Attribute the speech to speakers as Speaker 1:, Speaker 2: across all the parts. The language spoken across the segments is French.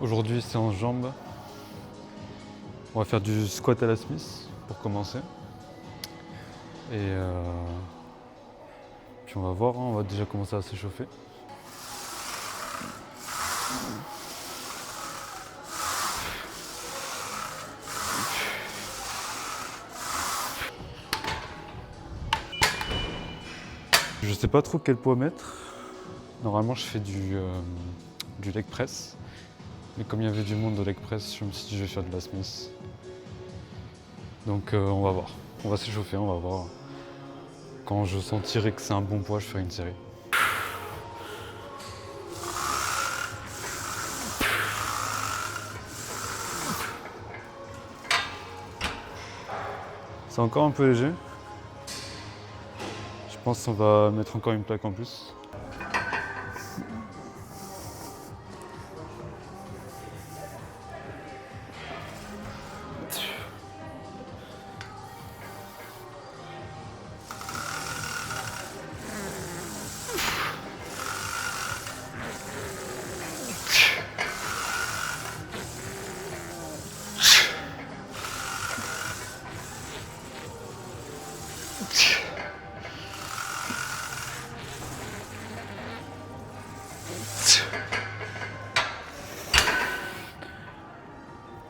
Speaker 1: Aujourd'hui, séance jambes. On va faire du squat à la Smith pour commencer. Et puis on va voir, on va déjà commencer à s'échauffer. Je sais pas trop quel poids mettre. Normalement, je fais du leg press. Mais comme il y avait du monde au leg press, je me suis dit je vais faire de la Smith. Donc on va voir. On va s'échauffer, on va voir. Quand je sentirai que c'est un bon poids, je ferai une série. C'est encore un peu léger. Je pense qu'on va mettre encore une plaque en plus.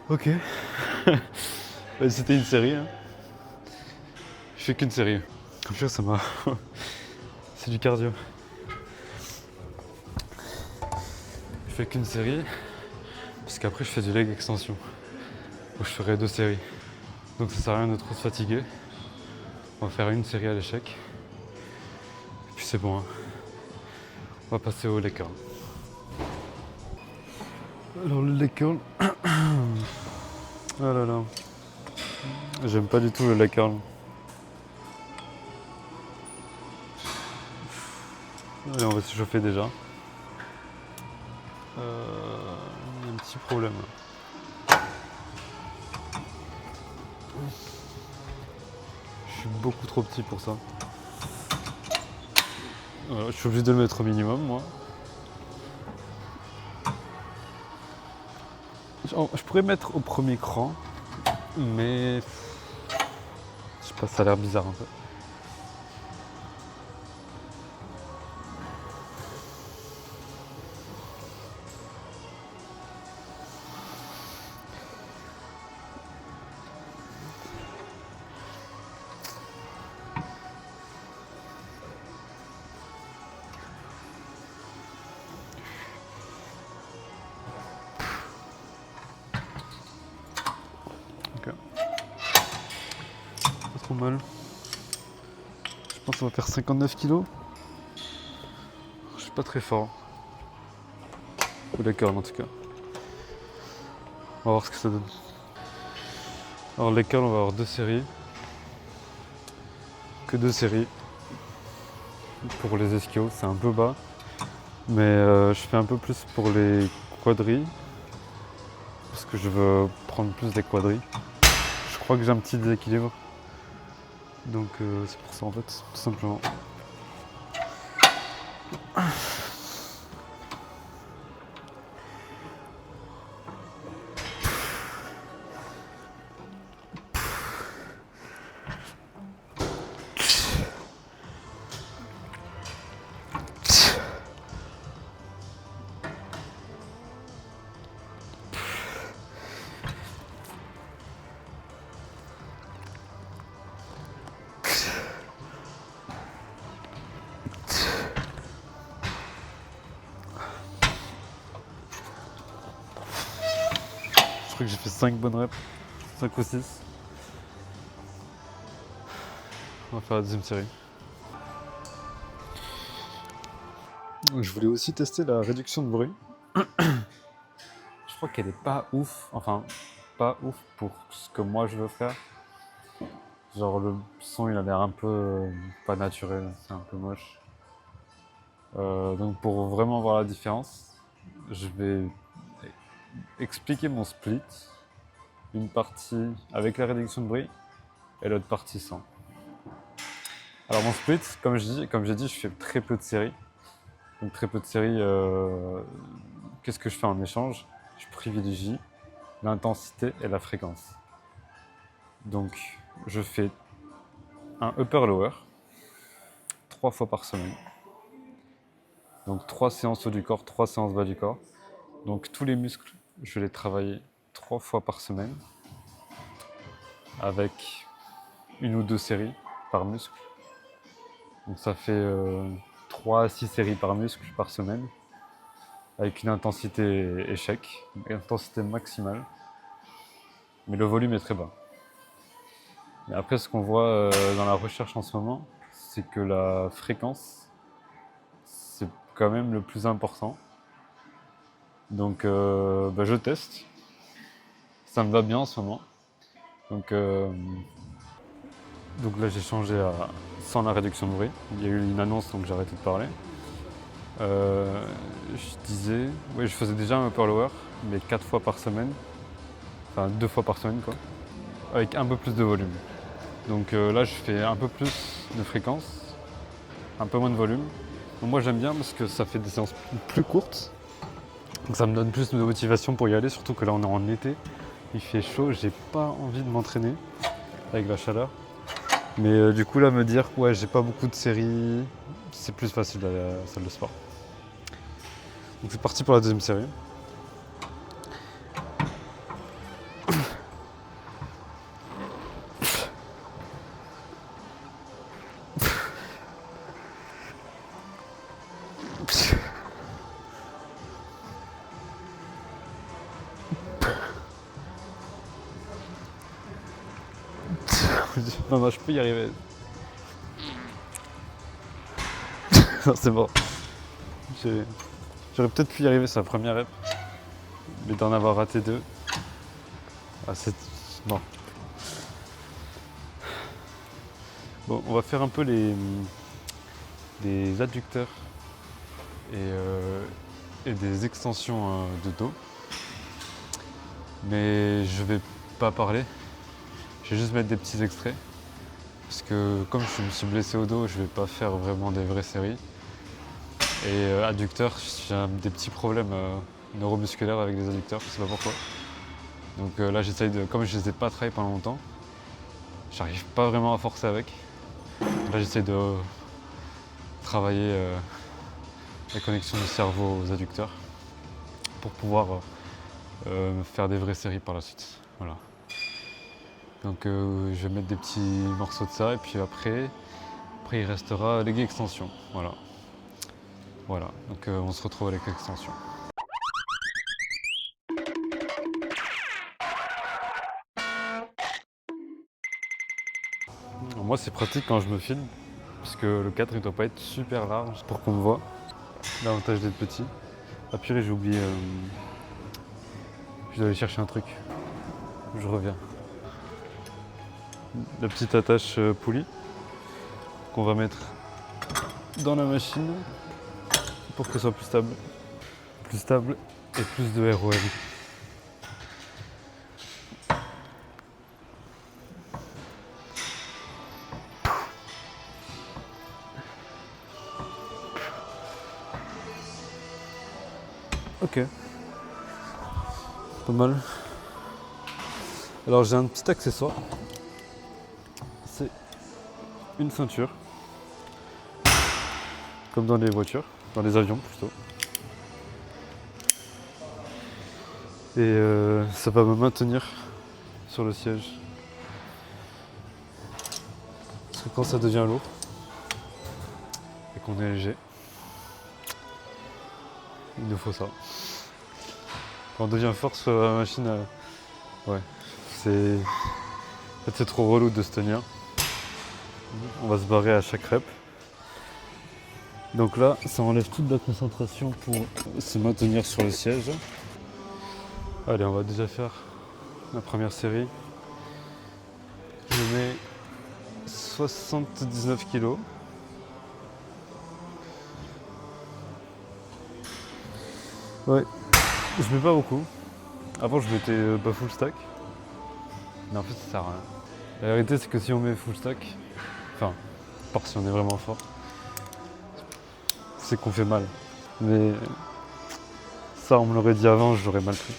Speaker 1: Ok. C'était une série. Hein. Je fais qu'une série. Comme ça, ça m'a. C'est du cardio. Je fais qu'une série. Parce qu'après, je fais du leg extension. Où je ferai 2 séries. Donc ça sert à rien de trop se fatiguer. On va faire une série à l'échec. Et puis c'est bon. Hein. On va passer au leg curl. Alors le leg curl. Oh là là. J'aime pas du tout le leg curl. Allez, on va s'échauffer déjà. Il y a un petit problème. Je suis beaucoup trop petit pour ça. Voilà, je suis obligé de le mettre au minimum, moi. Je pourrais mettre au premier cran, mais je sais pas, ça a l'air bizarre un peu. Ok. Pas trop mal. Je pense qu'on va faire 59 kg. Je suis pas très fort. Ou les curls en tout cas. On va voir ce que ça donne. Alors les curls, on va avoir 2 séries. Que 2 séries. Pour les ischios, c'est un peu bas. Mais je fais un peu plus pour les quadris. Parce que je veux prendre plus des quadris. Je crois que j'ai un petit déséquilibre. Donc c'est pour ça en fait, tout simplement. Je crois que j'ai fait 5 bonnes reps, 5 ou 6. On va faire la deuxième série. Je voulais aussi tester la réduction de bruit. Je crois qu'elle est pas ouf, enfin pas ouf pour ce que moi je veux faire. Genre le son il a l'air un peu pas naturel, c'est un peu moche. Donc pour vraiment voir la différence, je vais expliquer mon split. Une partie avec la réduction de bruit et l'autre partie sans. Alors mon split, comme j'ai dit, je fais très peu de séries. Donc très peu de séries, qu'est-ce que je fais en échange? Je je privilégie l'intensité et la fréquence. Donc, je fais un upper-lower 3 fois par semaine. Donc 3 séances haut du corps, 3 séances bas du corps. Donc tous les muscles, je les travaille 3 fois par semaine avec 1 ou 2 séries par muscle. Donc ça fait 3 à 6 séries par muscle par semaine avec une intensité échec, une intensité maximale. Mais le volume est très bas. Et après, ce qu'on voit dans la recherche en ce moment, c'est que la fréquence, c'est quand même le plus important. Donc je teste. Ça me va bien en ce moment. Donc là, j'ai changé à sans la réduction de bruit. Il y a eu une annonce, donc j'ai arrêté de parler. Je disais, oui, je faisais déjà un upper lower, mais 4 fois par semaine. Enfin, 2 fois par semaine, quoi. Avec un peu plus de volume. Donc là, je fais un peu plus de fréquence, un peu moins de volume. Donc moi, j'aime bien parce que ça fait des séances plus courtes. Donc ça me donne plus de motivation pour y aller, surtout que là, on est en été. Il fait chaud, j'ai pas envie de m'entraîner avec la chaleur. Mais du coup, là, me dire, ouais, j'ai pas beaucoup de séries, c'est plus facile d'aller à la salle de sport. Donc c'est parti pour la deuxième série. Non, je peux y arriver. Non, c'est bon. J'aurais peut-être pu y arriver sur la première rep, mais d'en avoir raté 2, c'est... Non. Bon, on va faire un peu les adducteurs et des extensions de dos. Mais je vais pas parler, je vais juste mettre des petits extraits. Parce que comme je me suis blessé au dos, je vais pas faire vraiment des vraies séries. Et adducteurs, j'ai des petits problèmes neuromusculaires avec les adducteurs, je sais pas pourquoi. Donc là j'essaye de, comme je les ai pas travaillés pendant longtemps, j'arrive pas vraiment à forcer avec. Là j'essaye de travailler la connexion du cerveau aux adducteurs pour pouvoir faire des vraies séries par la suite. Voilà. Donc je vais mettre des petits morceaux de ça et puis après il restera les extensions. Voilà. Donc on se retrouve avec l'extension. Moi c'est pratique quand je me filme parce que le cadre il doit pas être super large pour qu'on me voit. L'avantage d'être petit. Ah purée, j'ai oublié. Je dois aller chercher un truc. Je reviens. La petite attache poulie qu'on va mettre dans la machine pour qu'elle soit plus stable. Plus stable et plus de ROL. Ok. Pas mal. Alors j'ai un petit accessoire. C'est une ceinture. Comme dans les voitures, dans les avions plutôt. Et ça va me maintenir sur le siège. Parce que quand ça devient lourd et qu'on est léger, il nous faut ça. Quand on devient fort sur la machine, ouais, c'est... En fait, c'est trop relou de se tenir. On va se barrer à chaque rep. Donc là, ça enlève toute la concentration pour se maintenir sur le siège. Allez, on va déjà faire la première série. Je mets 79 kg. Ouais, je mets pas beaucoup. Avant, je mettais pas full stack. Mais en fait, ça sert à rien. La vérité, c'est que si on met full stack, enfin, à part si on est vraiment fort, c'est qu'on fait mal. Mais ça, on me l'aurait dit avant, je l'aurais mal pris.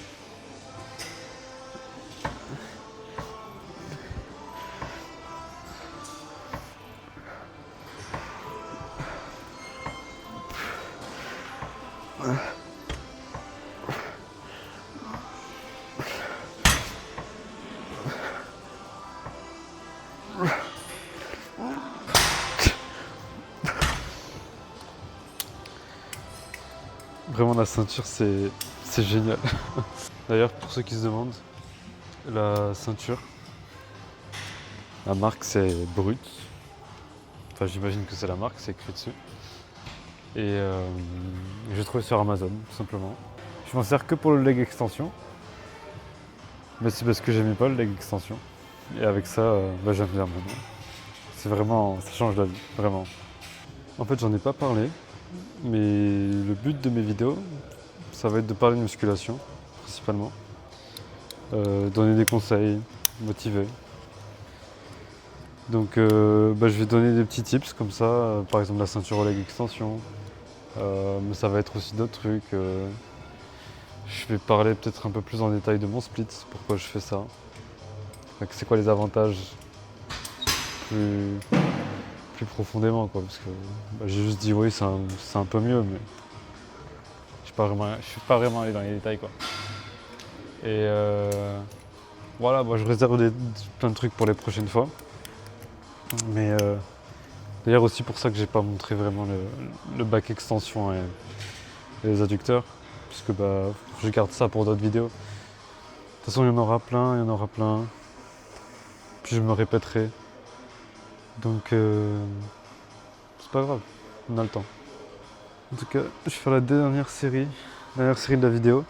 Speaker 1: vraiment la ceinture c'est génial. D'ailleurs pour ceux qui se demandent, la ceinture, la marque c'est Brut. Enfin j'imagine que c'est la marque, c'est écrit dessus. Et j'ai trouvé sur Amazon tout simplement. Je m'en sers que pour le leg extension. Mais c'est parce que j'aimais pas le leg extension. Et avec ça, j'aime bien maintenant. C'est vraiment, ça change la vie, vraiment. En fait j'en ai pas parlé, mais le but de mes vidéos, ça va être de parler de musculation, principalement. Donner des conseils, motiver. Donc je vais donner des petits tips comme ça, par exemple la ceinture au leg extension. Mais ça va être aussi d'autres trucs. Je vais parler peut-être un peu plus en détail de mon split, pourquoi je fais ça. C'est quoi les avantages plus profondément quoi, parce que j'ai juste dit oui c'est un peu mieux, mais je suis pas vraiment allé dans les détails quoi. Et voilà, je réserve plein de trucs pour les prochaines fois. Mais d'ailleurs aussi pour ça que j'ai pas montré vraiment le back extension et les adducteurs, puisque je garde ça pour d'autres vidéos. De toute façon il y en aura plein. Puis je me répéterai. Donc c'est pas grave, on a le temps. En tout cas, je vais faire la dernière série de la vidéo.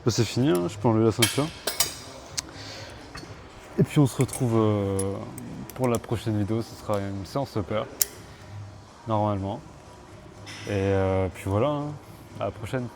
Speaker 1: C'est fini, hein, je peux enlever la ceinture. Et puis on se retrouve pour la prochaine vidéo, ce sera une séance upper, normalement. Et puis voilà, hein, à la prochaine.